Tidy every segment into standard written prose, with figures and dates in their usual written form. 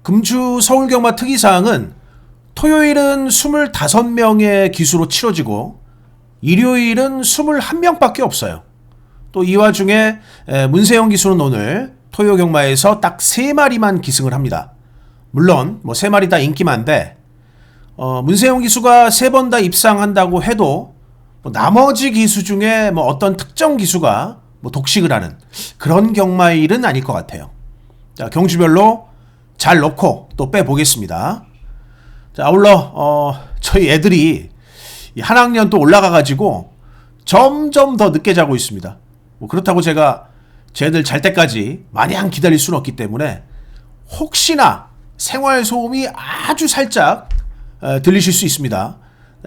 금주 서울경마 특이사항은 토요일은 25명의 기수로 치러지고 일요일은 21명밖에 없어요. 또 이 와중에 문세영 기수는 오늘 토요경마에서 딱 3마리만 기승을 합니다. 물론 뭐 3마리 다 인기만데 문세영 기수가 3번 다 입상한다고 해도 뭐 나머지 기수 중에 뭐 어떤 특정 기수가 뭐 독식을 하는 그런 경마일은 아닐 것 같아요. 자, 경주별로 잘 넣고 또 빼보겠습니다. 자, 아울러 저희 애들이 한 학년 또 올라가가지고 점점 더 늦게 자고 있습니다. 뭐 그렇다고 제가 쟤들 잘 때까지 마냥 기다릴 수는 없기 때문에 혹시나 생활소음이 아주 살짝 들리실 수 있습니다.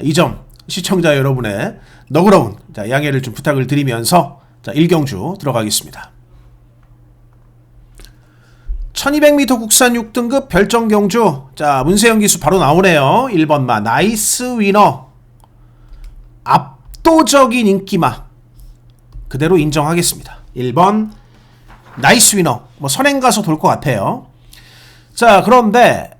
이 점 시청자 여러분의 너그러운 양해를 좀 부탁을 드리면서 자, 1경주 들어가겠습니다. 1200m 국산 6등급 별정경주. 자, 문세영 기수 바로 나오네요. 1번마 나이스 위너. 압도적인 인기마 그대로 인정하겠습니다. 1번 나이스 위너. 뭐 선행 가서 돌 것 같아요. 자, 그런데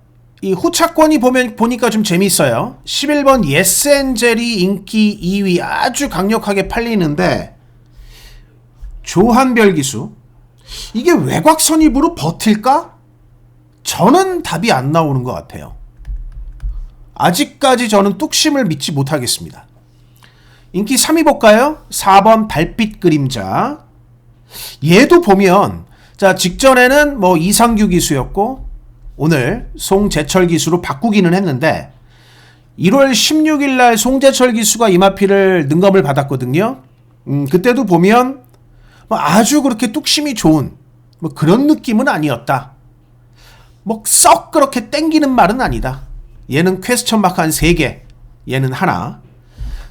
이 후차권이 보니까 좀 재미있어요. 11번 예스엔젤이 인기 2위 아주 강력하게 팔리는데 조한별 기수 이게 외곽 선입으로 버틸까? 저는 답이 안 나오는 것 같아요. 아직까지 저는 뚝심을 믿지 못하겠습니다. 인기 3위 볼까요? 4번 달빛 그림자. 얘도 보면 자, 직전에는 뭐 이상규 기수였고 오늘 송재철 기수로 바꾸기는 했는데 1월 16일 날 송재철 기수가 이마피를 능검을 받았거든요. 그때도 보면 뭐 아주 그렇게 뚝심이 좋은 뭐 그런 느낌은 아니었다. 뭐 썩 그렇게 땡기는 말은 아니다. 얘는 퀘스천 마크 한 3개, 얘는 하나.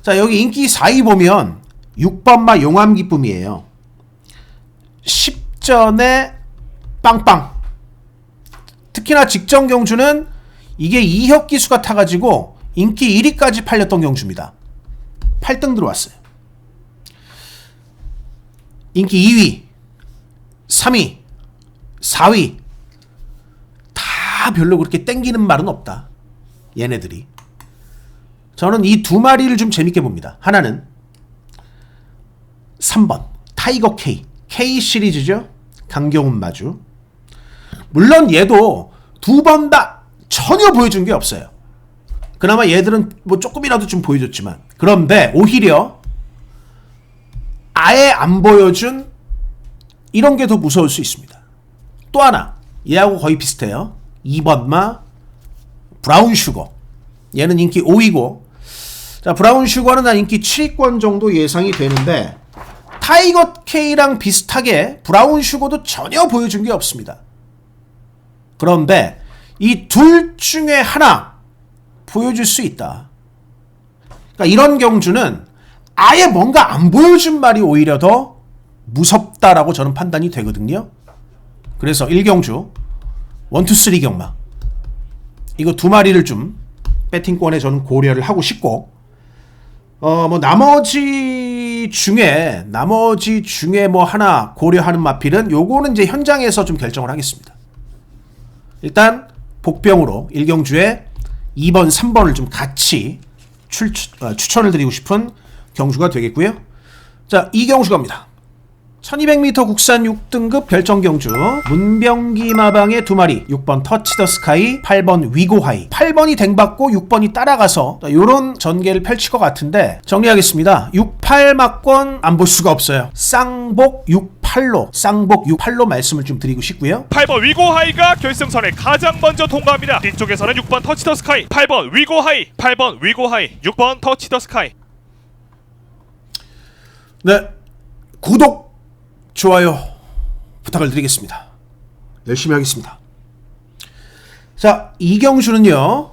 자, 여기 인기 4위 보면 6번마 용암 기쁨이에요. 10전에 빵빵. 특히나 직전 경주는 이게 이혁 기수가 타가지고 인기 1위까지 팔렸던 경주입니다. 8등 들어왔어요. 인기 2위, 3위, 4위 다 별로 그렇게 땡기는 말은 없다. 얘네들이. 저는 이 두 마리를 좀 재밌게 봅니다. 하나는 3번 타이거 K, K 시리즈죠. 강경훈 마주. 물론 얘도 2번 다 전혀 보여준 게 없어요. 그나마 얘들은 뭐 조금이라도 좀 보여줬지만 그런데 오히려 아예 안 보여준 이런 게 더 무서울 수 있습니다. 또 하나 얘하고 거의 비슷해요. 2번마 브라운 슈거. 얘는 인기 5위고 자, 브라운 슈거는 한 인기 7위권 정도 예상이 되는데 타이거 K랑 비슷하게 브라운 슈거도 전혀 보여준 게 없습니다. 그런데 이 둘 중에 하나 보여줄 수 있다. 그러니까 이런 경주는 아예 뭔가 안 보여준 말이 오히려 더 무섭다라고 저는 판단이 되거든요. 그래서 1경주 1, 2, 3 경마 이거 두 마리를 좀 배팅권에 저는 고려를 하고 싶고 뭐 나머지 중에 뭐 하나 고려하는 마필은 요거는 이제 현장에서 좀 결정을 하겠습니다. 일단 복병으로 1경주에 2번, 3번을 좀 같이 추천을 드리고 싶은 경주가 되겠고요. 자, 2경주 갑니다. 1200m 국산 6등급 별정경주 문병기 마방의 두 마리 6번 터치 더 스카이 8번 위고하이 8번이 댕받고 6번이 따라가서 요런 전개를 펼칠 것 같은데 정리하겠습니다. 68막권 안 볼 수가 없어요. 쌍복 68로 말씀을 좀 드리고 싶고요. 8번 위고하이가 결승선에 가장 먼저 통과합니다. 뒤쪽에서는 6번 터치 더 스카이 8번 위고하이 8번 위고하이 6번 터치 더 스카이. 네, 구독 좋아요 부탁을 드리겠습니다. 열심히 하겠습니다. 자, 이경주는요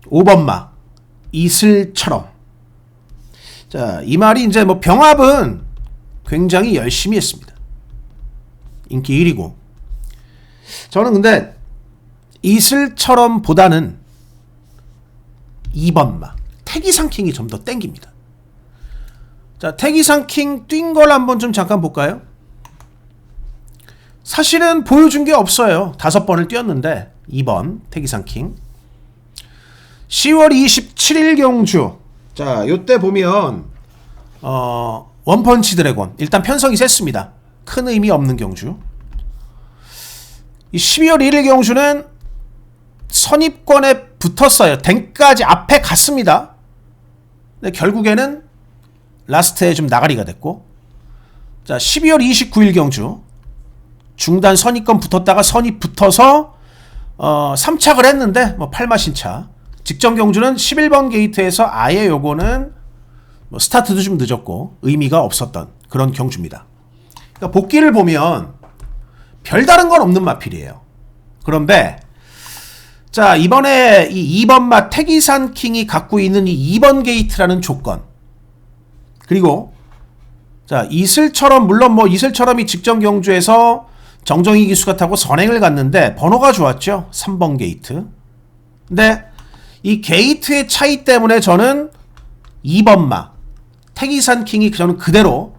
5번마 이슬처럼. 자, 이 말이 이제 뭐 병합은 굉장히 열심히 했습니다. 인기 1위고 저는 근데 이슬처럼 보다는 2번마 태기상킹이 좀 더 땡깁니다. 자, 태기상킹 뛴 걸 한번 좀 잠깐 볼까요? 사실은 보여준 게 없어요. 5번을 뛰었는데 2번 태기산 킹. 10월 27일 경주. 자, 요때 보면 원펀치 드래곤 일단 편성이 셌습니다. 큰 의미 없는 경주. 이 12월 1일 경주는 선입권에 붙었어요. 댕까지 앞에 갔습니다. 근데 결국에는 라스트에 좀 나가리가 됐고, 자 12월 29일 경주 중단 선입권 붙었다가 선입 붙어서 3착을 했는데 뭐 팔마신차. 직전 경주는 11번 게이트에서 아예 요거는 뭐 스타트도 좀 늦었고 의미가 없었던 그런 경주입니다. 그러니까 복귀를 보면 별다른 건 없는 마필이에요. 그런데 자 이번에 이 2번마 태기산 킹이 갖고 있는 이 2번 게이트라는 조건, 그리고 자 이슬처럼, 물론 뭐 이슬처럼이 직전 경주에서 정정희 기수가 타고 선행을 갔는데 번호가 좋았죠. 3번 게이트. 근데 이 게이트의 차이 때문에 저는 2번마 태기산 킹이 저는 그대로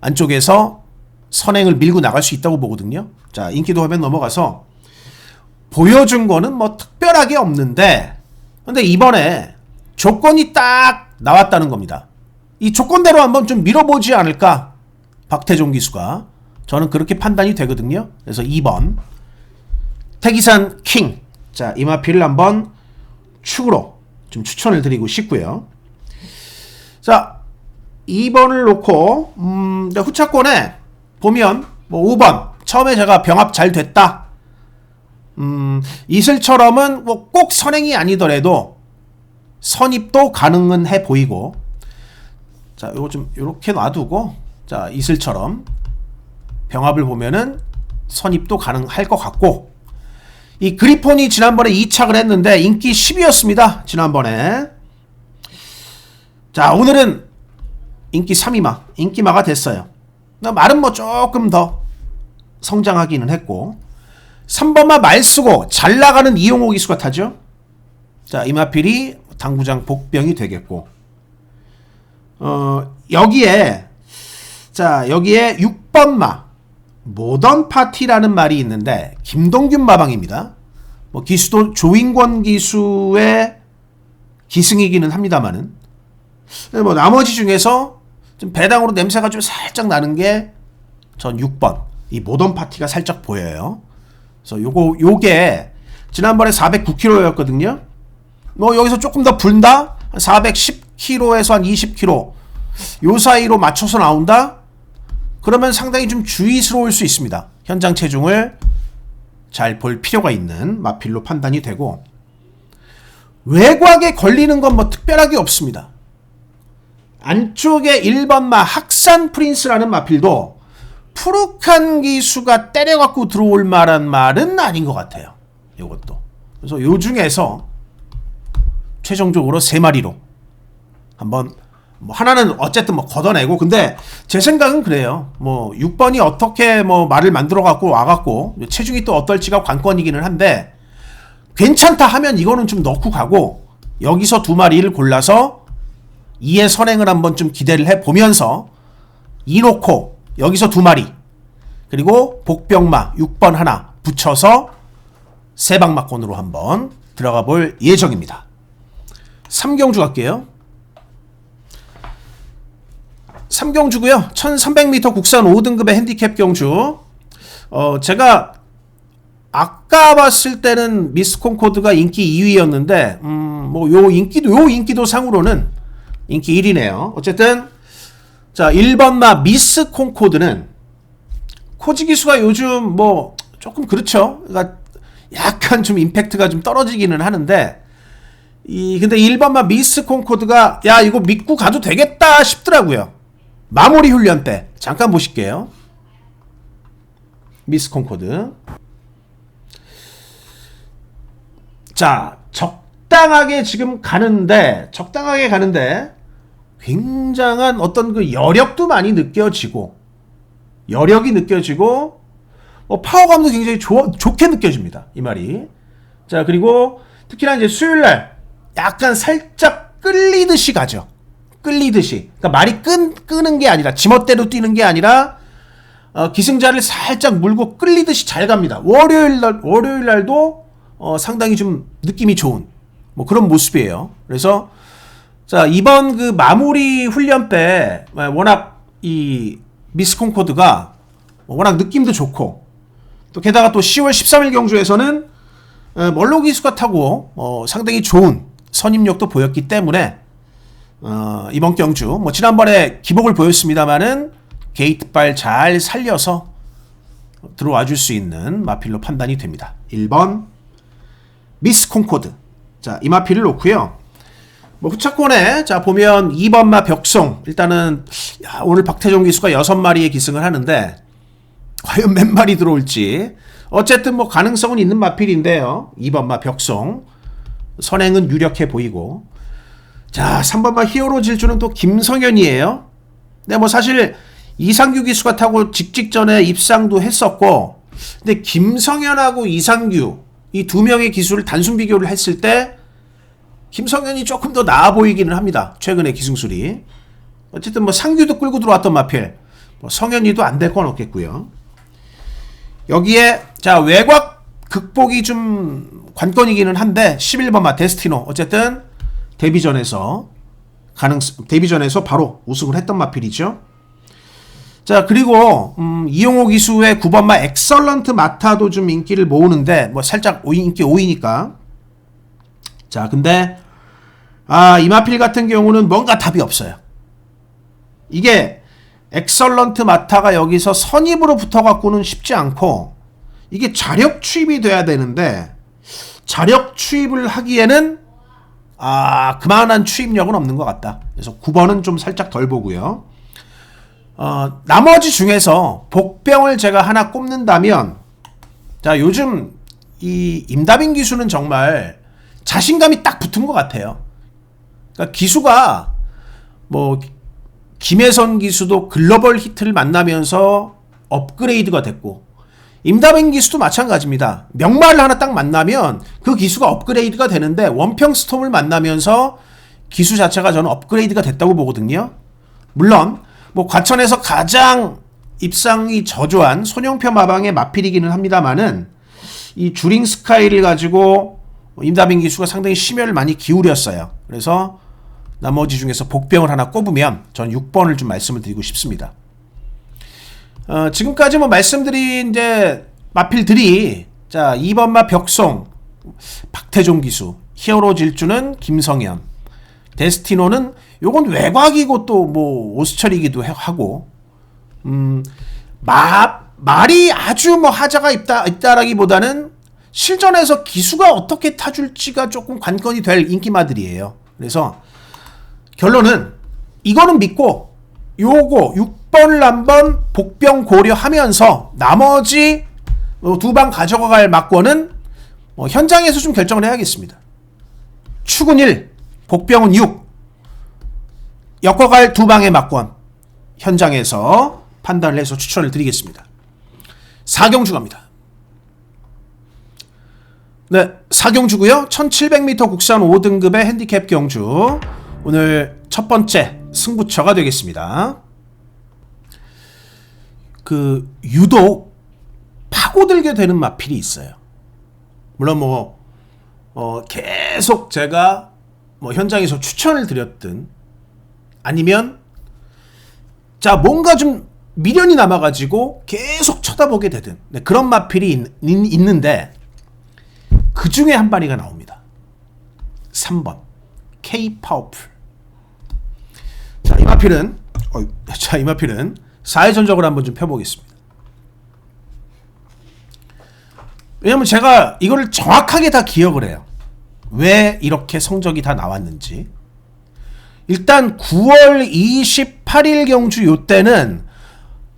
안쪽에서 선행을 밀고 나갈 수 있다고 보거든요. 자 인기도 화면 넘어가서 보여준 거는 뭐 특별하게 없는데, 근데 이번에 조건이 딱 나왔다는 겁니다. 이 조건대로 한번 좀 밀어보지 않을까, 박태종 기수가. 저는 그렇게 판단이 되거든요. 그래서 2번 태기산 킹. 자 이 마필을 한번 축으로 좀 추천을 드리고 싶고요. 자 2번을 놓고 후차권에 보면 뭐 5번 처음에 제가 병합 잘 됐다. 이슬처럼은 뭐 꼭 선행이 아니더라도 선입도 가능은 해 보이고, 자 요거 좀 요렇게 놔두고, 자 이슬처럼 병합을 보면은 선입도 가능할 것 같고, 이 그리폰이 지난번에 2착을 했는데 인기 10이었습니다. 지난번에. 자 오늘은 인기 3위마, 인기마가 됐어요. 말은 뭐 조금 더 성장하기는 했고, 3번마 말쓰고 잘 나가는 이용호 기수가 타죠. 자 이마필이 당구장 복병이 되겠고, 여기에 6번마 모던 파티라는 말이 있는데 김동균 마방입니다. 뭐 기수도 조인권 기수의 기승이기는 합니다만은, 뭐 나머지 중에서 좀 배당으로 냄새가 좀 살짝 나는 게 전 6번 이 모던 파티가 살짝 보여요. 그래서 요게 지난번에 409kg였거든요. 뭐 여기서 조금 더 분다, 410kg에서 한 20kg 요 사이로 맞춰서 나온다. 그러면 상당히 좀 주의스러울 수 있습니다. 현장 체중을 잘 볼 필요가 있는 마필로 판단이 되고, 외곽에 걸리는 건 뭐 특별하게 없습니다. 안쪽에 1번마 학산 프린스라는 마필도 푸르칸 기수가 때려갖고 들어올 만한 말은 아닌 것 같아요. 요것도. 그래서 요 중에서 최종적으로 3마리로 한번, 뭐 하나는 어쨌든 뭐 걷어내고, 근데 제 생각은 그래요. 뭐 6번이 어떻게 뭐 말을 만들어 갖고 와갖고 체중이 또 어떨지가 관건이기는 한데, 괜찮다 하면 이거는 좀 넣고 가고, 여기서 2마리를 골라서 2의 선행을 한번 좀 기대를 해보면서 2 놓고 여기서 2마리, 그리고 복병마 6번 하나 붙여서 3방마권으로 한번 들어가 볼 예정입니다. 3경주 갈게요. 3경주고요. 1300m 국산 5등급의 핸디캡 경주. 제가 아까 봤을 때는 미스 콩코드가 인기 2위였는데 뭐 요 인기도 상으로는 인기 1위네요. 어쨌든 자 1번마 미스 콩코드는 코지 기수가 요즘 뭐 조금 그렇죠. 그러니까 약간 좀 임팩트가 좀 떨어지기는 하는데, 근데 1번마 미스 콩코드가 야 이거 믿고 가도 되겠다 싶더라고요. 마무리 훈련 때 잠깐 보실게요. 미스 콩코드. 자 적당하게 지금 가는데 굉장한 어떤 그 여력도 많이 느껴지고, 파워감도 굉장히 좋게 느껴집니다. 이 말이. 자 그리고 특히나 이제 수요일날 약간 살짝 끌리듯이 가죠. 끌리듯이. 그러니까 말이 끄는 게 아니라, 지멋대로 뛰는 게 아니라 기승자를 살짝 물고 끌리듯이 잘 갑니다. 월요일 날도 상당히 좀 느낌이 좋은 뭐 그런 모습이에요. 그래서 자, 이번 그 마무리 훈련 때 워낙 이 미스 콩코드가 워낙 느낌도 좋고 또 게다가 또 10월 13일 경주에서는 멀로 기수가 타고 상당히 좋은 선임력도 보였기 때문에 이번 경주 뭐 지난번에 기복을 보였습니다만은 게이트발 잘 살려서 들어와 줄 수 있는 마필로 판단이 됩니다. 1번 미스 콩코드. 자, 이 마필을 놓고요. 뭐 후차권에 자 보면 2번 마 벽송. 일단은 오늘 박태종 기수가 6마리의 기승을 하는데 과연 몇 마리 들어올지 어쨌든 뭐 가능성은 있는 마필인데요. 2번 마 벽송. 선행은 유력해 보이고 자 3번 마 히어로 질주는 또 김성현이에요. 근데 뭐 사실 이상규 기수가 타고 직전에 입상도 했었고 근데 김성현하고 이상규 이 두 명의 기수를 단순 비교를 했을 때 김성현이 조금 더 나아 보이기는 합니다. 최근에 기승술이. 어쨌든 뭐 상규도 끌고 들어왔던 마필 뭐 성현이도 안 될 건 없겠고요. 여기에 자 외곽 극복이 좀 관건이기는 한데 11번 마 데스티노 어쨌든 데뷔전에서 바로 우승을 했던 마필이죠. 자 그리고 이용호 기수의 9번 마 엑설런트 마타도 좀 인기를 모으는데 뭐 살짝 인기 5위니까 자 근데 이 마필 같은 경우는 뭔가 답이 없어요. 이게 엑설런트 마타가 여기서 선입으로 붙어갖고는 쉽지 않고 이게 자력 추입이 돼야 되는데 자력 추입을 하기에는 그만한 추입력은 없는 것 같다. 그래서 9번은 좀 살짝 덜 보고요. 나머지 중에서 복병을 제가 하나 꼽는다면 자 요즘 이 임다빈 기수는 정말 자신감이 딱 붙은 것 같아요. 그러니까 기수가 뭐 김혜선 기수도 글로벌 히트를 만나면서 업그레이드가 됐고 임다빈 기수도 마찬가지입니다. 명마를 하나 딱 만나면 그 기수가 업그레이드가 되는데 원평 스톰을 만나면서 기수 자체가 저는 업그레이드가 됐다고 보거든요. 물론 뭐 과천에서 가장 입상이 저조한 손영표 마방의 마필이기는 합니다만은 이 주링 스카이를 가지고 임다빈 기수가 상당히 심혈을 많이 기울였어요. 그래서 나머지 중에서 복병을 하나 꼽으면 전 6번을 좀 말씀을 드리고 싶습니다. 지금까지 뭐 말씀드린 이제 마필들이 자 2번 마 벽송 박태종 기수, 히어로 질주는 김성현, 데스티노는 요건 외곽이고 또 뭐 오스철이기도 하고 말이 아주 뭐 하자가 있다라기보다는 실전에서 기수가 어떻게 타줄지가 조금 관건이 될 인기마들이에요. 그래서 결론은 이거는 믿고 요거 6번을 한번 복병 고려하면서 나머지 두 방 가져갈 막권은 현장에서 좀 결정을 해야겠습니다. 축은 1, 복병은 6 엮어갈 두 방의 막권 현장에서 판단을 해서 추천을 드리겠습니다. 4경주 갑니다. 네, 4경주고요. 1700m 국산 5등급의 핸디캡 경주. 오늘 첫 번째 승부처가 되겠습니다. 유독 파고들게 되는 마필이 있어요. 물론 계속 제가 현장에서 추천을 드렸든 아니면 자 뭔가 좀 미련이 남아가지고 계속 쳐다보게 되든 그런 마필이 있는데 그 중에 한 마리가 나옵니다. 3번 K 파워풀. 자, 이 마필은 4회 전적을 한번 좀 펴보겠습니다. 왜냐면 제가 이거를 정확하게 다 기억을 해요. 왜 이렇게 성적이 다 나왔는지. 일단 9월 28일 경주 요때는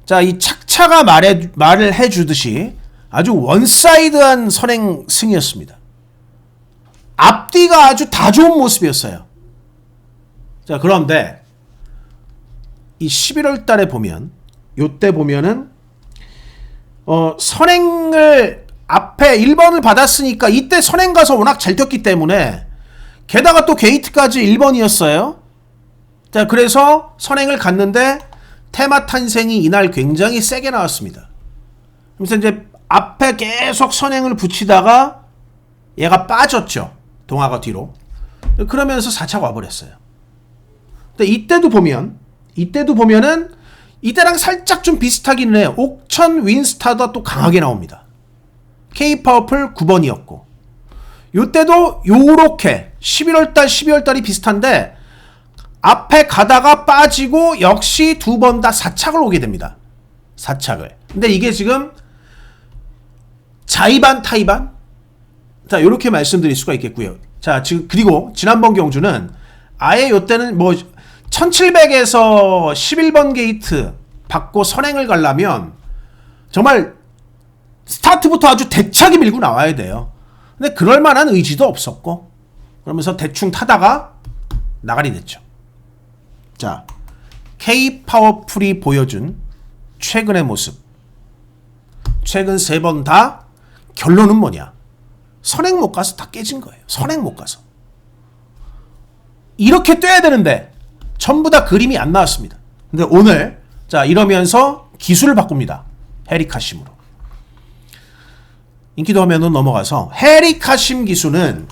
자, 이 착차가 말을 해주듯이 아주 원사이드한 선행 승이었습니다. 앞뒤가 아주 다 좋은 모습이었어요. 자, 그런데 이 11월 달에 보면 요때 보면은 선행을 앞에 1번을 받았으니까 이때 선행 가서 워낙 잘 뛰었기 때문에 게다가 또 게이트까지 1번이었어요. 자, 그래서 선행을 갔는데 테마 탄생이 이날 굉장히 세게 나왔습니다. 그래서 이제 앞에 계속 선행을 붙이다가 얘가 빠졌죠. 동화가 뒤로. 그러면서 4차가 와버렸어요. 근데 이때도 보면은 이때랑 살짝 좀 비슷하긴 해요. 옥천 윈스타도 또 강하게 나옵니다. K-파워풀 9번이었고 요때도 요렇게 11월달 12월달이 비슷한데 앞에 가다가 빠지고 역시 두 번 다 4착을 오게 됩니다. 4착을. 근데 이게 지금 자의반 타의반? 자, 요렇게 말씀드릴 수가 있겠고요. 자, 지금 그리고 지난번 경주는 아예 요때는 뭐 1700에서 11번 게이트 받고 선행을 가려면 정말 스타트부터 아주 대차게 밀고 나와야 돼요. 근데 그럴 만한 의지도 없었고 그러면서 대충 타다가 나가리 됐죠. 자, K-파워풀이 보여준 최근의 모습. 최근 3번 다 결론은 뭐냐? 선행 못 가서 다 깨진 거예요. 선행 못 가서. 이렇게 뛰어야 되는데 전부 다 그림이 안 나왔습니다. 근데 오늘 자 이러면서 기술을 바꿉니다. 해리 카심으로. 인기도 화면으로 넘어가서 해리 카심 기수는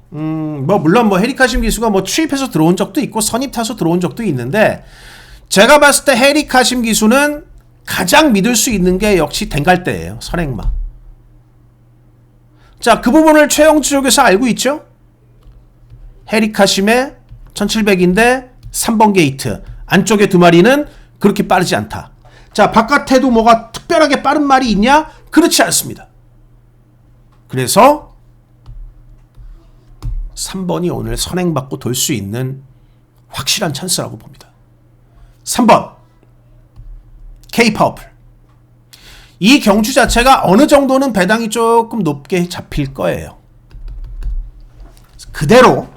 물론 해리 카심 기수가 추입해서 들어온 적도 있고 선입 타서 들어온 적도 있는데 제가 봤을 때 해리 카심 기수는 가장 믿을 수 있는 게 역시 댕갈대예요. 선행마. 자, 그 부분을 최영주 쪽에서 알고 있죠? 해리 카심의 1700인데 3번 게이트 안쪽에 두 마리는 그렇게 빠르지 않다. 자, 바깥에도 뭐가 특별하게 빠른 말이 있냐? 그렇지 않습니다. 그래서 3번이 오늘 선행받고 돌 수 있는 확실한 찬스라고 봅니다. 3번 K-파워풀. 이 경주 자체가 어느 정도는 배당이 조금 높게 잡힐 거예요. 그대로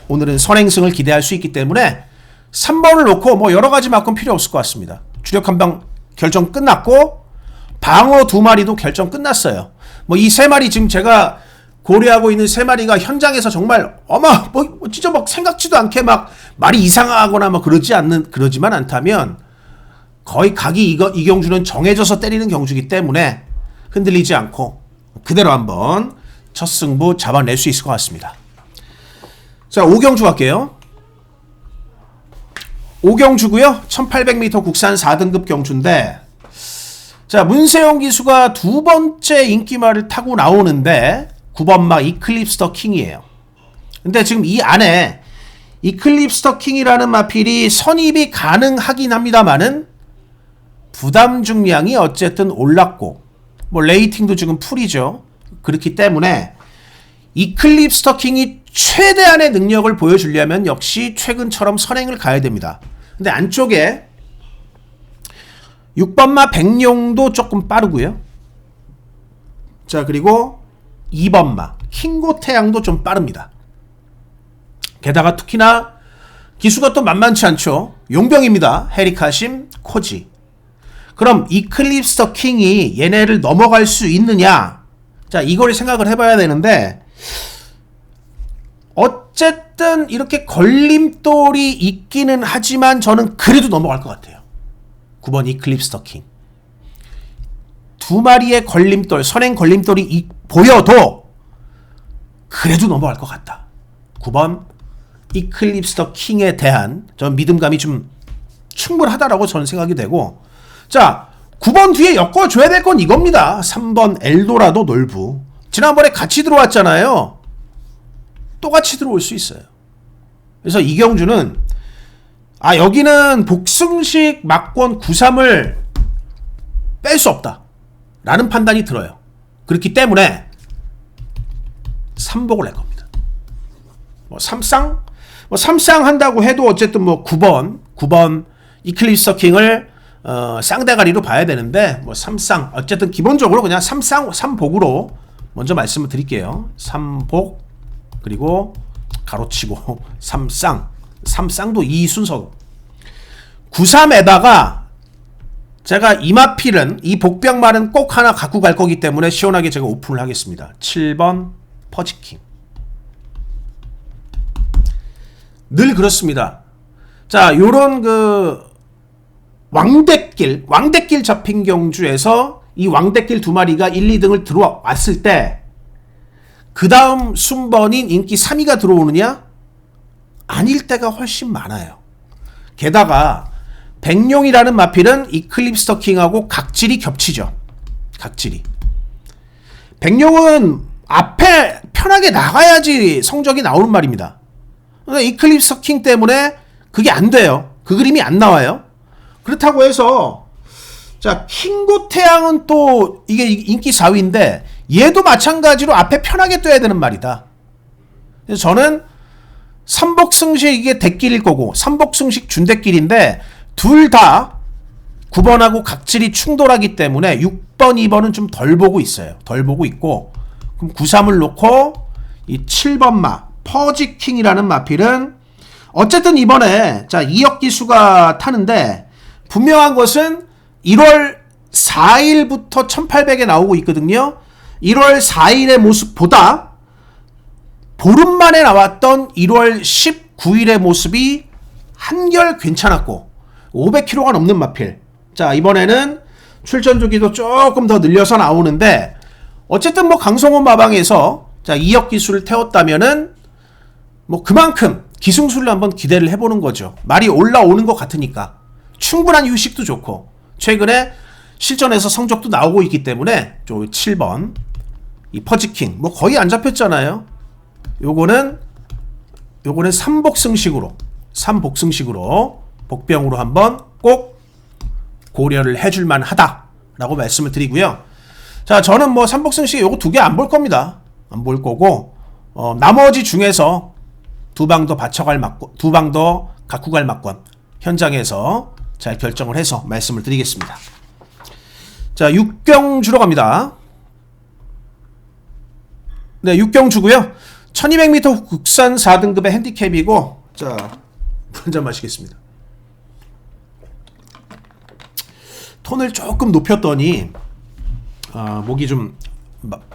오늘은 선행승을 기대할 수 있기 때문에 3번을 놓고 여러 가지 만큼 필요 없을 것 같습니다. 주력 한 방 결정 끝났고 방어 2마리도 결정 끝났어요. 이 3마리 지금 제가 고려하고 있는 3마리가 현장에서 정말 진짜 생각지도 않게 말이 이상하거나 그러지만 않다면 거의 각이 이 경주는 정해져서 때리는 경주이기 때문에 흔들리지 않고 그대로 한번 첫 승부 잡아낼 수 있을 것 같습니다. 자, 5경주 갈게요. 5경주고요. 1800m 국산 4등급 경주인데 자, 문세영 기수가 두 번째 인기말을 타고 나오는데 9번마 이클립스 더 킹이에요. 근데 지금 이 안에 이클립스 더 킹이라는 마필이 선입이 가능하긴 합니다만은 부담 중량이 어쨌든 올랐고 레이팅도 지금 풀이죠. 그렇기 때문에 이클립스 더 킹이 최대한의 능력을 보여주려면 역시 최근처럼 선행을 가야 됩니다. 근데 안쪽에 6번마 백룡도 조금 빠르고요. 자, 그리고 2번마 킹고 태양도 좀 빠릅니다. 게다가 특히나 기수가 또 만만치 않죠. 용병입니다. 해리 카심, 코지. 그럼 이클립스 더 킹이 얘네를 넘어갈 수 있느냐? 자, 이걸 생각을 해봐야 되는데 어쨌든 이렇게 걸림돌이 있기는 하지만 저는 그래도 넘어갈 것 같아요. 9번 이클립스 더 킹. 두 마리의 걸림돌, 선행 걸림돌이 보여도 그래도 넘어갈 것 같다. 9번 이클립스 더 킹에 대한 전 믿음감이 좀 충분하다라고 저는 생각이 되고 자, 9번 뒤에 엮어줘야 될 건 이겁니다. 3번 엘도라도 놀부. 지난번에 같이 들어왔잖아요. 또 같이 들어올 수 있어요. 그래서 이경주는 여기는 복승식 막권 93을 뺄 수 없다 라는 판단이 들어요. 그렇기 때문에 3복을 낼 겁니다. 3쌍 한다고 해도 어쨌든 9번 이클립스 더 킹을 쌍대가리로 봐야 되는데 3쌍 어쨌든 기본적으로 그냥 3복으로 먼저 말씀을 드릴게요. 3복 그리고 가로치고 3쌍도 이 순서로 93에다가 제가 이마필은 이 복병말은 꼭 하나 갖고 갈 거기 때문에 시원하게 제가 오픈을 하겠습니다. 7번 퍼지킹. 늘 그렇습니다. 자, 요런 왕대길 잡힌 경주에서 이 왕대길 두 마리가 1, 2등을 들어왔을 때 그 다음 순번인 인기 3위가 들어오느냐? 아닐 때가 훨씬 많아요. 게다가 백룡이라는 마필은 이클립스 터킹하고 각질이 겹치죠. 각질이. 백룡은 앞에 편하게 나가야지 성적이 나오는 말입니다. 이클립스 터킹 때문에 그게 안 돼요. 그 그림이 안 나와요. 그렇다고 해서 자 킹고태양은 또 이게 인기 4위인데 얘도 마찬가지로 앞에 편하게 떠야 되는 말이다. 그래서 저는 삼복승식 이게 대길일 거고 삼복승식 준대길인데 둘 다 9번하고 각질이 충돌하기 때문에 6번, 2번은 좀 덜 보고 있어요. 덜 보고 있고 그럼 9, 3을 놓고 이 7번 마 퍼지킹이라는 마필은 어쨌든 이번에 자 2억 기수가 타는데 분명한 것은 1월 4일부터 1800에 나오고 있거든요. 1월 4일의 모습보다 보름 만에 나왔던 1월 19일의 모습이 한결 괜찮았고 500km가 넘는 마필. 자 이번에는 출전 주기도 조금 더 늘려서 나오는데 어쨌든 뭐 강성호 마방에서 자 2억 기수를 태웠다면은 뭐 그만큼 기승술로 한번 기대를 해보는 거죠. 말이 올라오는 것 같으니까 충분한 휴식도 좋고 최근에 실전에서 성적도 나오고 있기 때문에 저 7번 이 퍼지킹 뭐 거의 안 잡혔잖아요. 요거는 삼복승식으로 복병으로 한번 꼭 고려를 해줄만 하다라고 말씀을 드리고요. 자 저는 뭐 삼복승식 요거 2개 안 볼 겁니다. 안 볼 거고 나머지 중에서 2방 더 받쳐갈 막권, 2방 더 갖고 갈 막권 현장에서 잘 결정을 해서 말씀을 드리겠습니다. 자 6경주로 갑니다. 네 6경주고요. 1200m 국산 4등급의 핸디캡이고 자 한잔 마시겠습니다. 톤을 조금 높였더니 목이 좀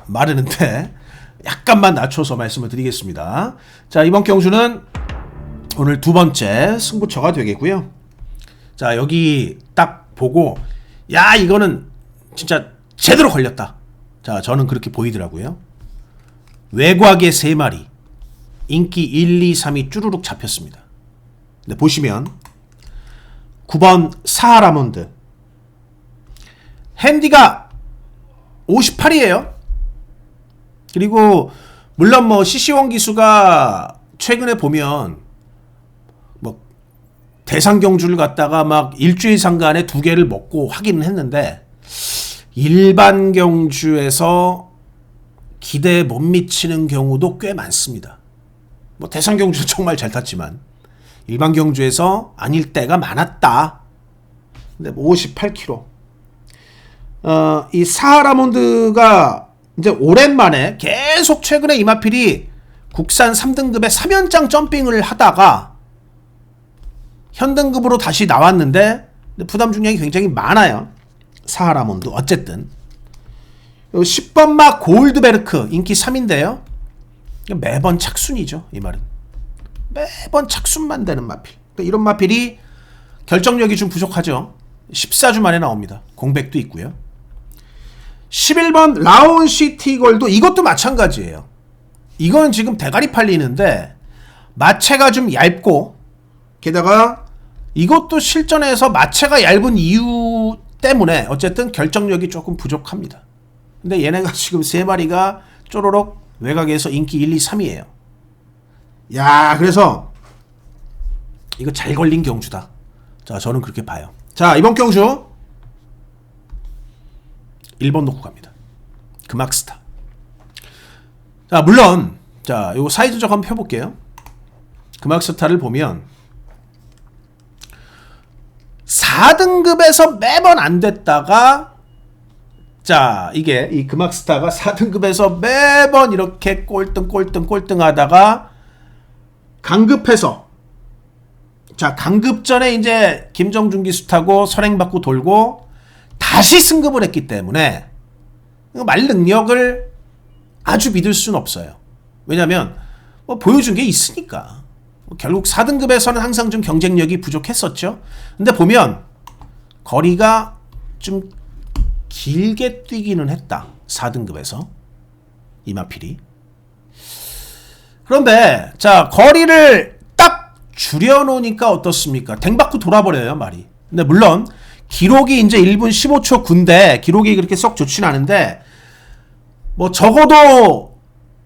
마르는데 약간만 낮춰서 말씀을 드리겠습니다. 자 이번 경주는 오늘 두 번째 승부처가 되겠고요. 자 여기 딱 보고 야 이거는 진짜 제대로 걸렸다. 자 저는 그렇게 보이더라고요. 외곽의 3마리 인기 1, 2, 3이 쭈루룩 잡혔습니다. 근데 보시면 9번 사하라몬드 핸디가 58이에요. 그리고 물론 뭐 CC1 기수가 최근에 보면 뭐 대상 경주를 갖다가 막 일주일 상간에 2개를 먹고 하기는 했는데 일반 경주에서 기대에 못 미치는 경우도 꽤 많습니다. 뭐 대상 경주 정말 잘 탔지만 일반 경주에서 아닐 때가 많았다. 근데 58km. 이 사하라몬드가 이제 오랜만에 계속 최근에 이마필이 국산 3등급의 3연장 점핑을 하다가 현등급으로 다시 나왔는데 부담 중량이 굉장히 많아요. 사하라몬드 어쨌든 10번마 골드베르크 인기 3인데요. 매번 착순이죠. 이 말은 매번 착순만 되는 마필. 이런 마필이 결정력이 좀 부족하죠. 14주 만에 나옵니다. 공백도 있고요. 11번 라온시티걸도 이것도 마찬가지예요. 이건 지금 대가리 팔리는데 마체가 좀 얇고 게다가 이것도 실전에서 마체가 얇은 이유 때문에 어쨌든 결정력이 조금 부족합니다. 근데 얘네가 지금 3마리가 쪼로록 외곽에서 인기 1, 2, 3이에요. 야 그래서 이거 잘 걸린 경주다. 자 저는 그렇게 봐요. 자 이번 경주 1번 놓고 갑니다. 금악스타. 자 물론 자 요거 사이즈적 한번 펴볼게요. 금악스타를 보면 4등급에서 매번 안 됐다가 자 이게 이 금악스타가 4등급에서 매번 이렇게 꼴등 하다가 강급해서 자 강급전에 이제 김정준 기수 타고 선행받고 돌고 다시 승급을 했기 때문에 말 능력을 아주 믿을 수는 없어요. 왜냐면 뭐 보여준 게 있으니까. 결국 4등급에서는 항상 좀 경쟁력이 부족했었죠. 근데 보면 거리가 좀 길게 뛰기는 했다. 4등급에서 이마필이. 그런데 자, 거리를 딱 줄여놓으니까 어떻습니까? 댕받고 돌아버려요, 말이. 근데 물론 기록이 이제 1분 15초 9인데 기록이 그렇게 썩 좋진 않은데 뭐 적어도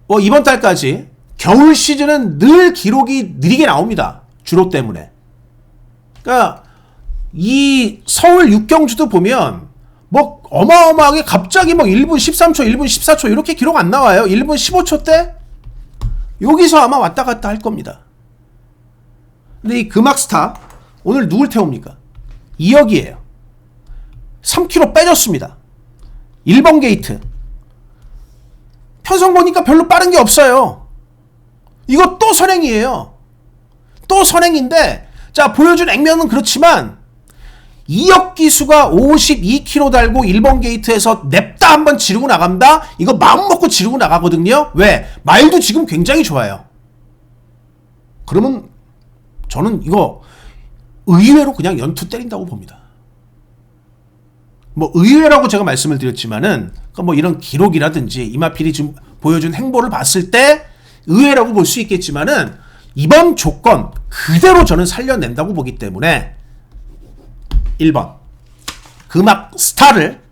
뭐 이번 달까지 겨울 시즌은 늘 기록이 느리게 나옵니다. 주로 때문에. 그러니까 이 서울 6경주도 보면 뭐 어마어마하게 갑자기 뭐 1분 13초, 1분 14초 이렇게 기록 안 나와요. 1분 15초 때 여기서 아마 왔다 갔다 할 겁니다. 근데 이 금악스타 오늘 누굴 태웁니까? 2억이에요. 3km 빼줬습니다. 1번 게이트. 편성 보니까 별로 빠른 게 없어요. 이거 또 선행이에요. 또 선행인데 자, 보여준 액면은 그렇지만 2억 기수가 52km 달고 1번 게이트에서 냅다 한번 지르고 나간다? 이거 마음 먹고 지르고 나가거든요. 왜? 마일도 지금 굉장히 좋아요. 그러면 저는 이거 의외로 그냥 연투 때린다고 봅니다. 뭐 의외라고 제가 말씀을 드렸지만은 뭐 이런 기록이라든지 이마필이 지금 보여준 행보를 봤을 때 의외라고 볼 수 있겠지만은 이번 조건 그대로 저는 살려낸다고 보기 때문에 1번 금악 스타를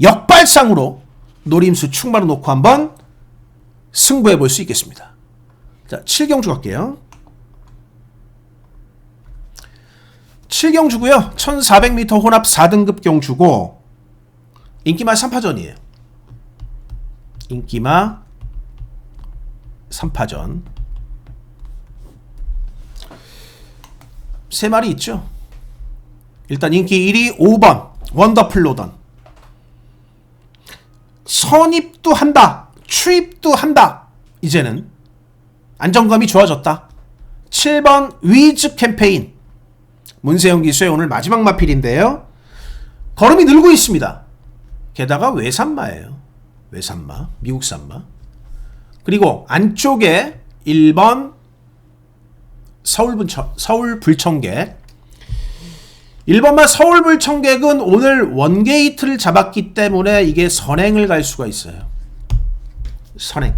역발상으로 노림수 충만을 놓고 한번 승부해 볼 수 있겠습니다. 자, 7경주 갈게요. 7경주고요. 1400m 혼합 4등급 경주고 인기마 3파전이에요. 인기마 3파전. 세 마리 있죠. 일단 인기 1위 5번 원더풀 로던. 선입도 한다. 추입도 한다. 이제는 안정감이 좋아졌다. 7번 위즈 캠페인. 문세영 기수의 오늘 마지막 마필인데요. 걸음이 늘고 있습니다. 게다가 외산마예요. 외산마. 미국 산마. 그리고 안쪽에 1번 서울 불청객. 1번마 서울 불청객은 오늘 원게이트를 잡았기 때문에 이게 선행을 갈 수가 있어요. 선행.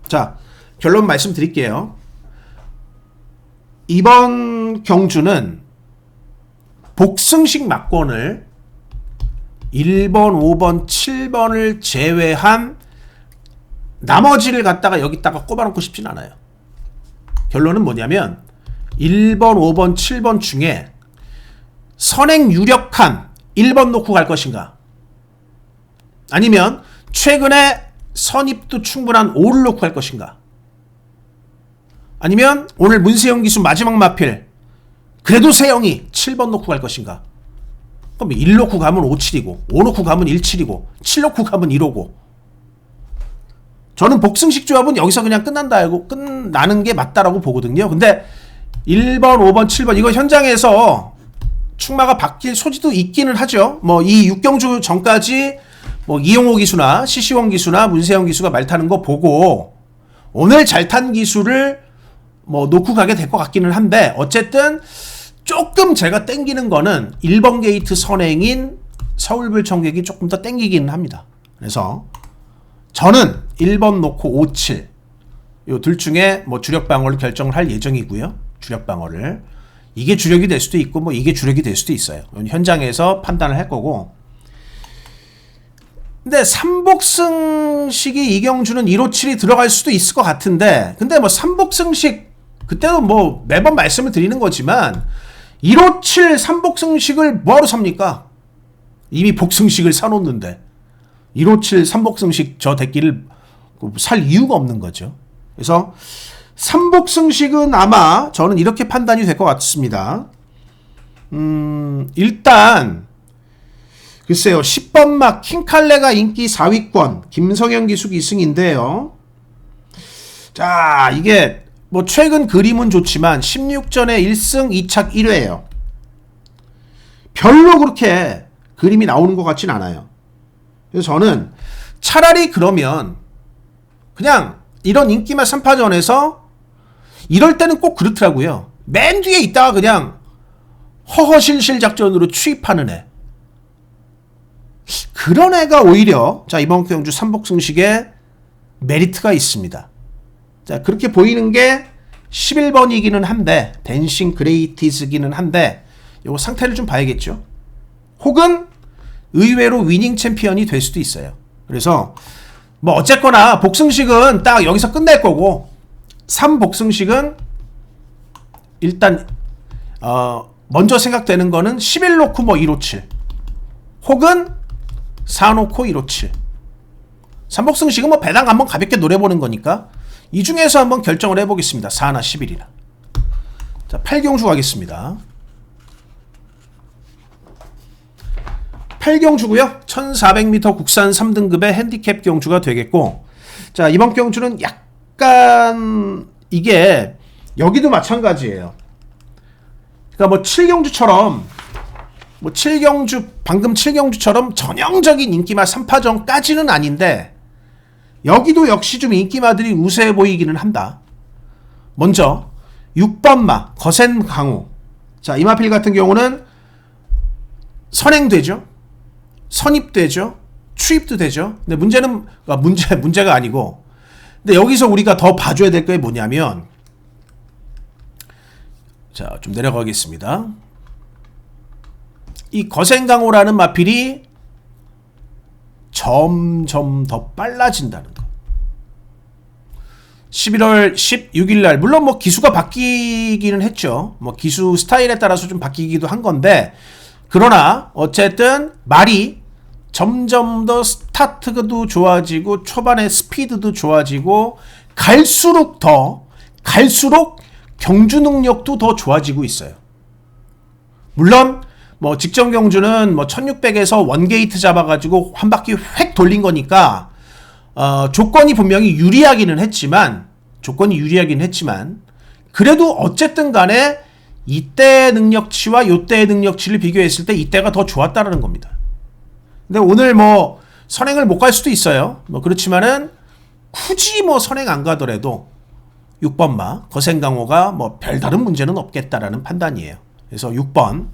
자, 결론 말씀드릴게요. 이번 경주는 복승식 막권을 1번, 5번, 7번을 제외한 나머지를 갖다가 여기다가 꼽아놓고 싶진 않아요. 결론은 뭐냐면 1번, 5번, 7번 중에 선행 유력한 1번 놓고 갈 것인가? 아니면 최근에 선입도 충분한 5를 놓고 갈 것인가? 아니면 오늘 문세영 기수 마지막 마필 그래도 세영이 7번 놓고 갈 것인가? 그럼 1 놓고 가면 57이고 5 놓고 가면 17이고 7 놓고 가면 1호고. 저는 복승식 조합은 여기서 그냥 끝나는 게 맞다라고 보거든요. 근데 1번, 5번, 7번 이거 현장에서 충마가 바뀔 소지도 있기는 하죠. 뭐 이 6경주 전까지 뭐 이용호 기수나 시시원 기수나 문세영 기수가 말 타는 거 보고 오늘 잘 탄 기수를 뭐 놓고 가게 될 것 같기는 한데 어쨌든 조금 제가 땡기는 거는 1번 게이트 선행인 서울불청객이 조금 더 땡기기는 합니다. 그래서 저는 1번 놓고 5, 7 요 둘 중에 뭐 주력 방어를 결정을 할 예정이고요. 주력 방어를 이게 주력이 될 수도 있고 뭐 이게 주력이 될 수도 있어요. 현장에서 판단을 할 거고. 근데 삼복승식이 이경주는 1호 7이 들어갈 수도 있을 것 같은데 근데 뭐 삼복승식 그때도 뭐 매번 말씀을 드리는 거지만 1호 7 삼복승식을 뭐하러 삽니까? 이미 복승식을 사놓는데 1호 7 삼복승식 저 대끼를 살 이유가 없는 거죠. 그래서 삼복승식은 아마 저는 이렇게 판단이 될 것 같습니다. 일단 글쎄요 10번막 킹칼레가 인기 4위권 김성현 기수 2승인데요. 자 이게 뭐 최근 그림은 좋지만 16전에 1승 2착 1회예요. 별로 그렇게 그림이 나오는 것 같진 않아요. 그래서 저는 차라리 그러면 그냥 이런 인기만 3파전에서 이럴 때는 꼭 그렇더라고요. 맨 뒤에 있다가 그냥 허허실실 작전으로 추입하는 애. 그런 애가 오히려 자 이번 경주 삼복승식에 메리트가 있습니다. 자 그렇게 보이는 게 11번이기는 한데 댄싱 그레이티즈기는 한데 요거 상태를 좀 봐야겠죠. 혹은 의외로 위닝 챔피언이 될 수도 있어요. 그래서 뭐 어쨌거나 복승식은 딱 여기서 끝낼 거고 3복승식은 일단 먼저 생각되는 거는 11 놓고 뭐 257 혹은 4 놓고 157 3복승식은 뭐 배당 한번 가볍게 노려보는 거니까 이 중에서 한번 결정을 해보겠습니다. 4나 11이나. 자 8경주 가겠습니다. 8경주고요. 1400m 국산 3등급의 핸디캡 경주가 되겠고 자 이번 경주는 약간 이게 여기도 마찬가지예요. 그러니까 뭐 7경주처럼 뭐 7경주 방금 7경주처럼 전형적인 인기마 3파전까지는 아닌데 여기도 역시 좀 인기마들이 우세해 보이기는 한다. 먼저 6번마 거센 강호. 자 이마필 같은 경우는 선행되죠. 선입되죠. 추입도 되죠. 근데 문제가 아니고 근데 여기서 우리가 더 봐줘야 될 게 뭐냐면 자 좀 내려가겠습니다. 이 거센강호라는 마필이 점점 더 빨라진다는 거. 11월 16일 날 물론 뭐 기수가 바뀌기는 했죠. 뭐 기수 스타일에 따라서 좀 바뀌기도 한 건데 그러나 어쨌든 말이 점점 더 스타트도 좋아지고 초반에 스피드도 좋아지고 갈수록 경주 능력도 더 좋아지고 있어요. 물론 뭐 직전 경주는 뭐 1600에서 원게이트 잡아가지고 한 바퀴 획 돌린 거니까 조건이 분명히 유리하기는 했지만 그래도 어쨌든 간에 이때의 능력치와 요때의 능력치를 비교했을 때 이때가 더 좋았다라는 겁니다. 근데 오늘 뭐 선행을 못 갈 수도 있어요. 뭐 그렇지만은 굳이 뭐 선행 안 가더라도 6번마 거센강호가 뭐 별다른 문제는 없겠다라는 판단이에요. 그래서 6번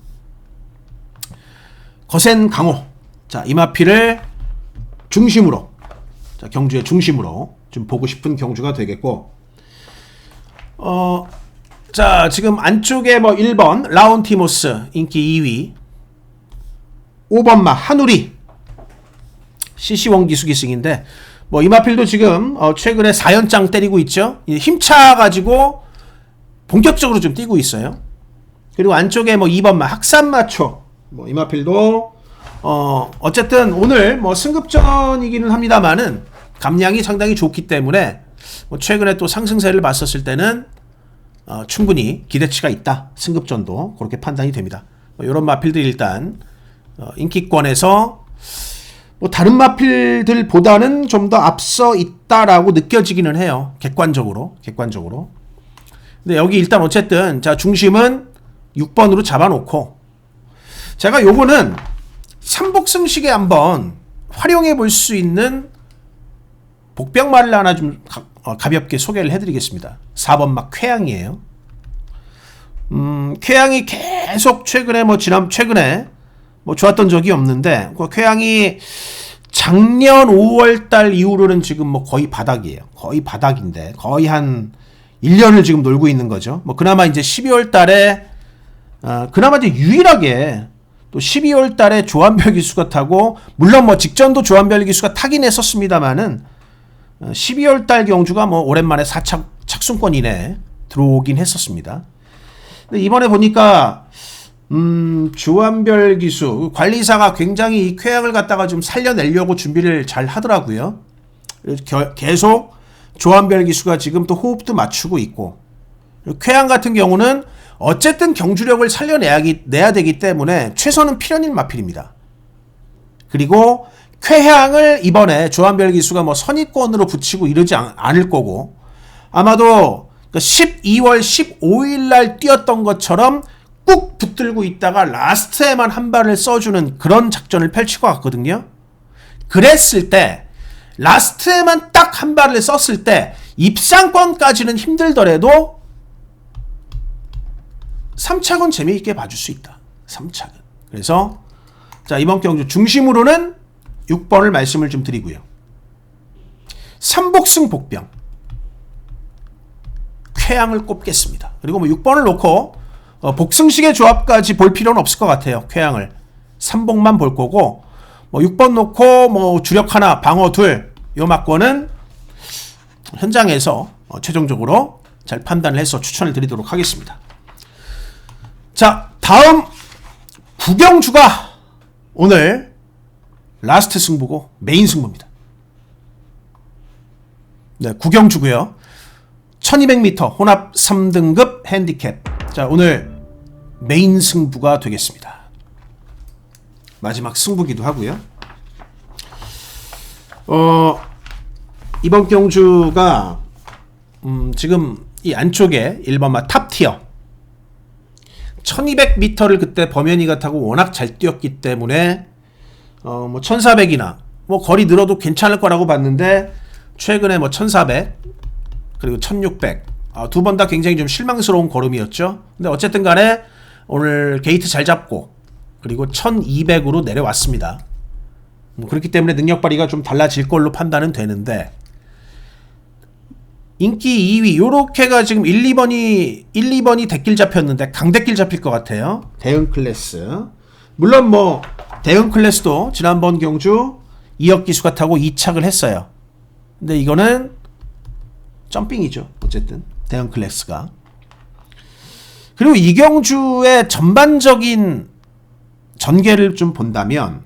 거센강호. 자, 이마피를 중심으로 자, 경주의 중심으로 좀 보고 싶은 경주가 되겠고 자, 지금 안쪽에 뭐 1번 라운티모스 인기 2위 5번마 한우리 CC1 기수기승인데 뭐 이마필도 지금 최근에 4연장 때리고 있죠. 힘차가지고 본격적으로 좀 뛰고 있어요. 그리고 안쪽에 뭐 2번마 학산마초 뭐 이마필도 어쨌든 오늘 뭐 승급전이기는 합니다만은 감량이 상당히 좋기 때문에 뭐 최근에 또 상승세를 봤었을 때는 충분히 기대치가 있다. 승급전도 그렇게 판단이 됩니다. 뭐 이런 마필들이 일단 인기권에서 뭐 다른 마필들보다는 좀 더 앞서 있다라고 느껴지기는 해요. 객관적으로. 근데 여기 일단 어쨌든 자 중심은 6번으로 잡아놓고 제가 요거는 삼복승식에 한번 활용해 볼 수 있는 복병말을 하나 좀 가볍게 소개를 해드리겠습니다. 4번막 쾌양이에요. 쾌양이 계속 최근에 뭐 좋았던 적이 없는데 그 쾌양이 작년 5월달 이후로는 지금 뭐 거의 바닥이에요. 거의 바닥인데 거의 한 1년을 지금 놀고 있는 거죠. 뭐 그나마 이제 12월달에 그나마 이제 유일하게 또 12월달에 조한별 기수가 타고 물론 뭐 직전도 조한별 기수가 타긴 했었습니다만은 12월달 경주가 뭐 오랜만에 4차 착순권 이내 들어오긴 했었습니다. 근데 이번에 보니까 조한별 기수 관리사가 굉장히 이 쾌양을 갖다가 좀 살려내려고 준비를 잘 하더라고요. 계속 조한별 기수가 지금 또 호흡도 맞추고 있고 쾌양 같은 경우는 어쨌든 경주력을 살려내야 되기 때문에 최선은 필연일 마필입니다. 그리고 쾌향을 이번에 조한별 기수가 뭐 선입권으로 붙이고 이러지 않을 거고 아마도 12월 15일 날 뛰었던 것처럼 꾹 붙들고 있다가 라스트에만 한 발을 써주는 그런 작전을 펼칠 것 같거든요. 그랬을 때 라스트에만 딱 한 발을 썼을 때 입상권까지는 힘들더라도 3차권 재미있게 봐줄 수 있다. 3차근. 그래서 자, 이번 경주 중심으로는 6번을 말씀을 좀 드리고요. 삼복승 복병 쾌양을 꼽겠습니다. 그리고 뭐 6번을 놓고 복승식의 조합까지 볼 필요는 없을 것 같아요. 쾌양을 삼복만 볼 거고, 뭐 6번 놓고 뭐 주력 하나 방어 둘, 요 막권은 현장에서 최종적으로 잘 판단을 해서 추천을 드리도록 하겠습니다. 자, 다음 구경주가 오늘 라스트 승부고 메인 승부입니다. 네, 구경주고요. 1200m 혼합 3등급 핸디캡. 자, 오늘 메인 승부가 되겠습니다. 마지막 승부기도 하고요. 이번 경주가 지금 이 안쪽에 1번마 탑티어 1200m를 그때 범현이가 타고 워낙 잘 뛰었기 때문에 뭐 1400이나 뭐 거리 늘어도 괜찮을 거라고 봤는데, 최근에 뭐 1400 그리고 1600 두 번 다 굉장히 좀 실망스러운 걸음이었죠. 근데 어쨌든 간에 오늘 게이트 잘 잡고 그리고 1200으로 내려왔습니다. 그렇기 때문에 능력 발휘가 좀 달라질 걸로 판단은 되는데, 인기 2위 요렇게가 지금 1, 2번이 대길 잡혔는데 강대길 잡힐 것 같아요. 대응 클래스. 물론 뭐 대응 클래스도 지난번 경주 이혁 기수가 타고 2착을 했어요. 근데 이거는 점핑이죠. 어쨌든 대응 클래스가. 그리고 이 경주의 전반적인 전개를 좀 본다면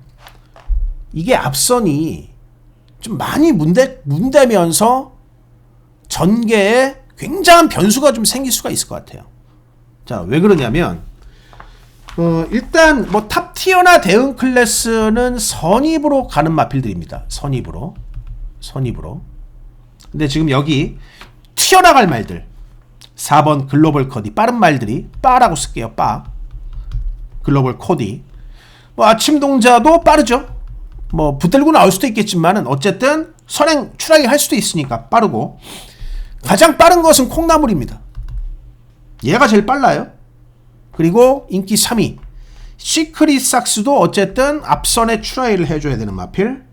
이게 앞선이 좀 많이 문대면서 전개에 굉장한 변수가 좀 생길 수가 있을 것 같아요. 자, 왜 그러냐면 일단 뭐 탑티어나 대응 클래스는 선입으로 가는 마필들입니다. 선입으로. 근데 지금 여기 튀어나갈 말들 4번 글로벌 커디 빠른 말들이 빠라고 쓸게요. 빠 글로벌 코디 뭐 아침 동자도 빠르죠. 뭐 붙들고 나올 수도 있겠지만은 어쨌든 선행 추락이 할 수도 있으니까 빠르고, 가장 빠른 것은 콩나물입니다. 얘가 제일 빨라요. 그리고 인기 3위 시크릿 삭스도 어쨌든 앞선에 추라이를 해줘야 되는 마필.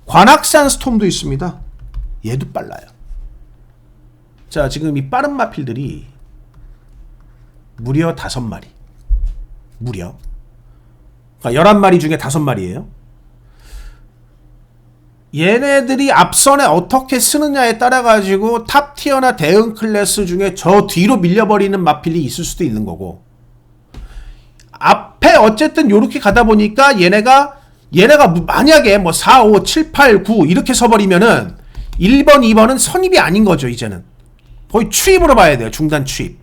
관악산 스톰도 있습니다. 얘도 빨라요. 자, 지금 이 빠른 마필들이 무려 5마리. 무려. 그러니까 11마리 중에 5마리예요. 얘네들이 앞선에 어떻게 쓰느냐에 따라 가지고 탑티어나 대응 클래스 중에 저 뒤로 밀려버리는 마필이 있을 수도 있는 거고, 앞에 어쨌든 요렇게 가다 보니까 얘네가 만약에 뭐 4, 5, 7, 8, 9 이렇게 서버리면은 1번, 2번은 선입이 아닌 거죠. 이제는 거의 추입으로 봐야 돼요. 중단 추입.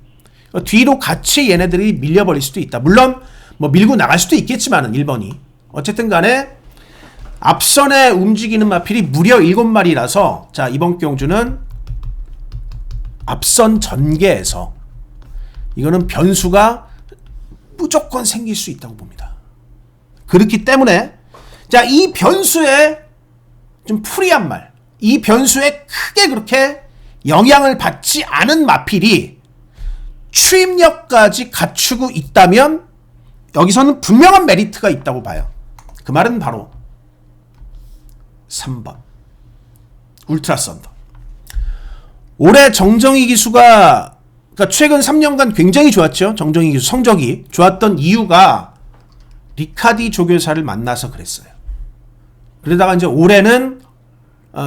뒤로 같이 얘네들이 밀려버릴 수도 있다. 물론 뭐 밀고 나갈 수도 있겠지만은 1번이 어쨌든 간에 앞선에 움직이는 마필이 무려 7마리라서 자, 이번 경주는 앞선 전개에서 이거는 변수가 무조건 생길 수 있다고 봅니다. 그렇기 때문에 자, 이 변수에 좀 프리한 말, 이 변수에 크게 그렇게 영향을 받지 않은 마필이 추입력까지 갖추고 있다면 여기서는 분명한 메리트가 있다고 봐요. 그 말은 바로 3번 울트라 썬더. 올해 정정희 기수가 그러니까 최근 3년간 굉장히 좋았죠. 정정희 기수 성적이 좋았던 이유가 리카디 조교사를 만나서 그랬어요. 그러다가 이제 올해는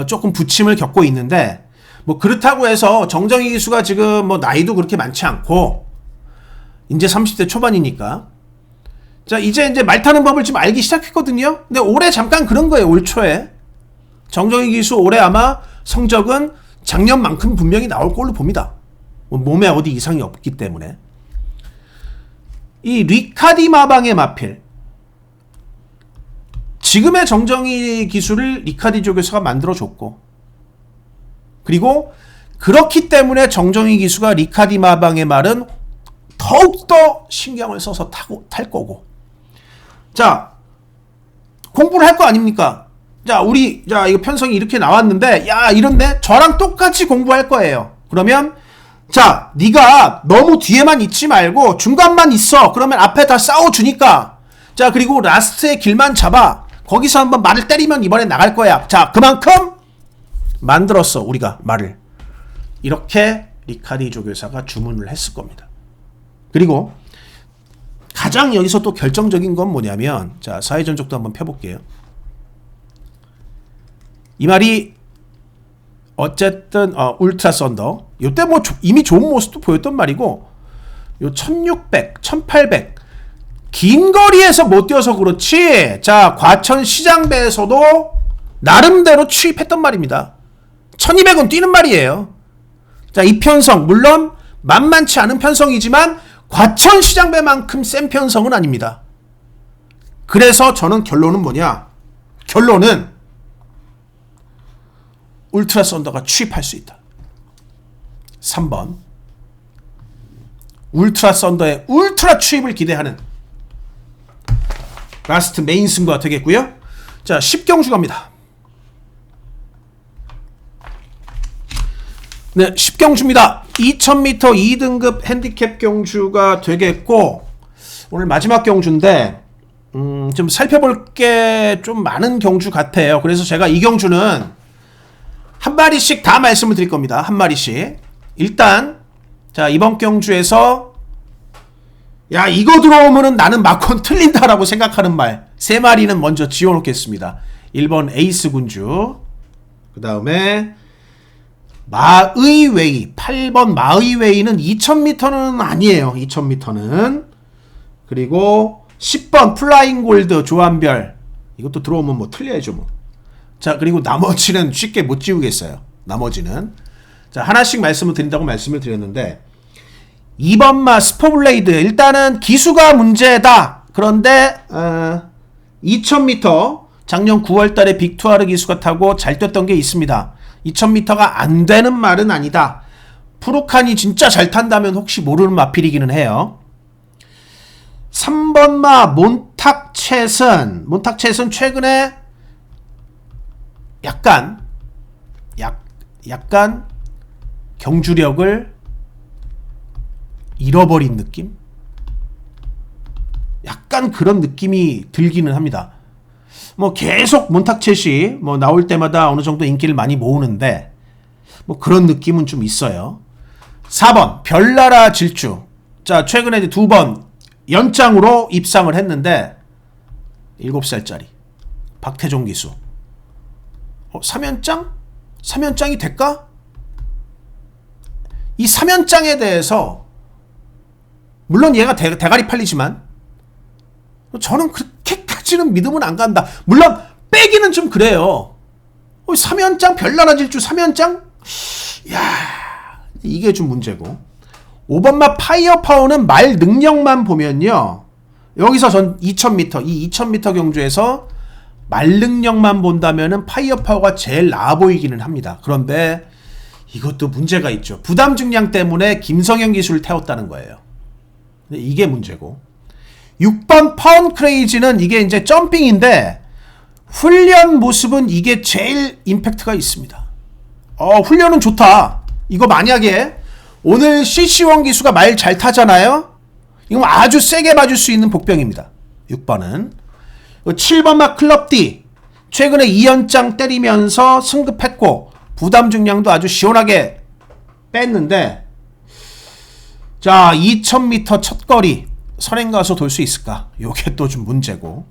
조금 부침을 겪고 있는데, 뭐 그렇다고 해서 정정희 기수가 지금 뭐 나이도 그렇게 많지 않고 이제 30대 초반이니까 자, 이제 말 타는 법을 좀 알기 시작했거든요. 근데 올해 잠깐 그런 거예요. 올 초에 정정희 기수 올해 아마 성적은 작년만큼 분명히 나올 걸로 봅니다. 몸에 어디 이상이 없기 때문에. 이 리카디 마방의 마필, 지금의 정정희 기수를 리카디 조교사가 만들어줬고, 그리고 그렇기 때문에 정정희 기수가 리카디 마방의 말은 더욱더 신경을 써서 탈 거고, 자, 공부를 할 거 아닙니까? 자, 이거 편성이 이렇게 나왔는데, 야, 이런데 저랑 똑같이 공부할 거예요. 그러면 자, 네가 너무 뒤에만 있지 말고 중간만 있어. 그러면 앞에 다 싸워주니까. 자, 그리고 라스트의 길만 잡아. 거기서 한번 말을 때리면 이번에 나갈 거야. 자, 그만큼 만들었어, 우리가 말을. 이렇게 리카르디 조교사가 주문을 했을 겁니다. 그리고 가장 여기서 또 결정적인 건 뭐냐면, 자, 사회전적도 한번 펴볼게요. 이 말이 어쨌든 울트라 썬더 요때 뭐 이미 좋은 모습도 보였던 말이고, 요 1600, 1800 긴 거리에서 못 뛰어서 그렇지, 자, 과천 시장배에서도 나름대로 취입했던 말입니다. 1200은 뛰는 말이에요. 자, 이 편성 물론 만만치 않은 편성이지만 과천 시장배만큼 센 편성은 아닙니다. 그래서 저는 결론은 뭐냐? 결론은 울트라 썬더가 취입할 수 있다. 3번 울트라 썬더의 울트라 취입을 기대하는 라스트 메인 승부가 되겠고요. 자, 10경주 갑니다. 네, 10경주입니다. 2000m 2등급 핸디캡 경주가 되겠고, 오늘 마지막 경주인데 좀 살펴볼 게 좀 많은 경주 같아요. 그래서 제가 이 경주는 한 마리씩 다 말씀을 드릴 겁니다. 한 마리씩. 일단 자, 이번 경주에서 야, 이거 들어오면은 나는 마콘 틀린다라고 생각하는 말 3마리는 먼저 지워놓겠습니다. 1번 에이스 군주, 그 다음에 마의웨이, 8번 마의웨이는 2000m는 아니에요. 2000m는. 그리고 10번 플라잉 골드 조한별, 이것도 들어오면 뭐 틀려야죠 뭐. 자, 그리고 나머지는 쉽게 못 지우겠어요. 나머지는. 자, 하나씩 말씀을 드린다고 말씀을 드렸는데, 2번 마 스포블레이드, 일단은 기수가 문제다. 그런데 2000m 작년 9월달에 빅투아르 기수가 타고 잘 뛰었던 게 있습니다. 2000m가 안 되는 말은 아니다. 푸르칸이 진짜 잘 탄다면 혹시 모르는 마필이기는 해요. 3번 마 몬탁챗은 최근에 약간 경주력을 잃어버린 느낌? 약간 그런 느낌이 들기는 합니다. 뭐 계속 몬탁챗이 뭐 나올 때마다 어느 정도 인기를 많이 모으는데 뭐 그런 느낌은 좀 있어요. 4번 별나라 질주. 자, 최근에 이제 2번 연장으로 입상을 했는데 7살짜리 박태종 기수. 3연장? 3연장이 될까? 이 3연장에 대해서 물론 얘가 대가리 팔리지만 저는 그렇게까지는 믿음은 안 간다. 물론 빼기는 좀 그래요. 3연장 별나라 질주 3연장? 야, 이게 좀 문제고. 5번마 파이어 파워는 말 능력만 보면요, 여기서 전 2000m 이 2000m 경주에서 말 능력만 본다면은 파이어 파워가 제일 나아 보이기는 합니다. 그런데 이것도 문제가 있죠. 부담 중량 때문에 김성현 기수를 태웠다는 거예요. 근데 이게 문제고. 6번 파운 크레이지는 이게 이제 점핑인데 훈련 모습은 이게 제일 임팩트가 있습니다. 훈련은 좋다. 이거 만약에 오늘 CC1 기수가 말 잘 타잖아요. 이건 아주 세게 맞을 수 있는 복병입니다. 6번은. 7번 막 클럽 D, 최근에 2연장 때리면서 승급했고 부담 중량도 아주 시원하게 뺐는데, 자, 2000m 첫거리 선행 가서 돌 수 있을까? 요게 또 좀 문제고.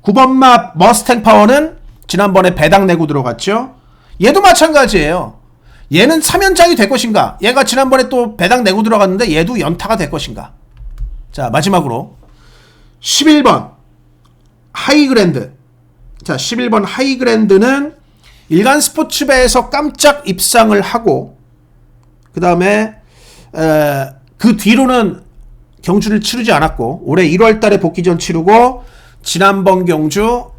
9번 마 머스탱 파워는 지난번에 배당 내고 들어갔죠. 얘도 마찬가지예요. 얘는 3연장이 될 것인가? 얘가 지난번에 또 배당 내고 들어갔는데 얘도 연타가 될 것인가? 자, 마지막으로 11번 하이그랜드. 자, 11번 하이그랜드는 일간 스포츠배에서 깜짝 입상을 하고 그 다음에 그 뒤로는 경주를 치르지 않았고 올해 1월달에 복귀전 치르고 지난번 경주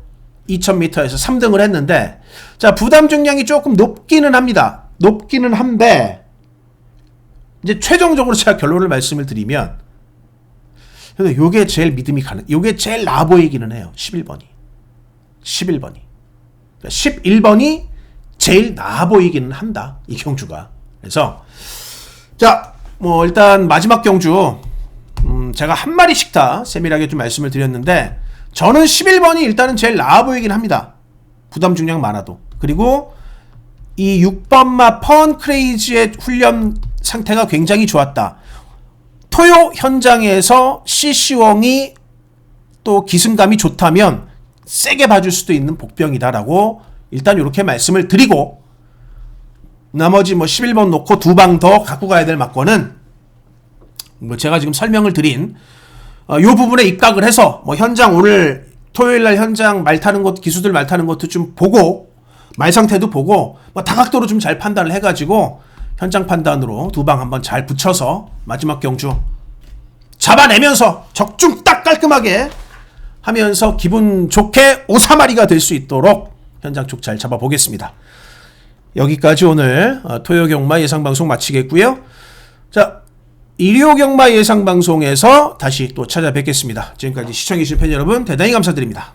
2000m에서 3등을 했는데, 자, 부담 중량이 조금 높기는 합니다. 높기는 한데 이제 최종적으로 제가 결론을 말씀을 드리면 요게 제일 믿음이 가는, 요게 제일 나아 보이기는 해요. 11번이 11번이 제일 나아 보이기는 한다, 이 경주가. 그래서 자, 뭐 일단 마지막 경주 제가 한 마리씩 다 세밀하게 좀 말씀을 드렸는데 저는 11번이 일단은 제일 나아 보이긴 합니다. 부담 중량 많아도. 그리고 이 6번마 펀크레이지의 훈련 상태가 굉장히 좋았다. 토요 현장에서 CC웡이 또 기승감이 좋다면 세게 봐줄 수도 있는 복병이다라고 일단 이렇게 말씀을 드리고, 나머지 뭐 11번 놓고 2방 더 갖고 가야 될 막권은 뭐 제가 지금 설명을 드린 요 부분에 입각을 해서 뭐 현장 오늘 토요일날 현장 말 타는 것, 기수들 말 타는 것도 좀 보고 말 상태도 보고 뭐 다각도로 좀 잘 판단을 해가지고 현장 판단으로 2방 한번 잘 붙여서 마지막 경주 잡아내면서 적중 딱 깔끔하게 하면서 기분 좋게 오사마리가 될 수 있도록 현장 쪽 잘 잡아보겠습니다. 여기까지 오늘 토요경마 예상방송 마치겠고요. 자, 일요경마 예상방송에서 다시 또 찾아뵙겠습니다. 지금까지 시청해주신 팬 여러분 대단히 감사드립니다.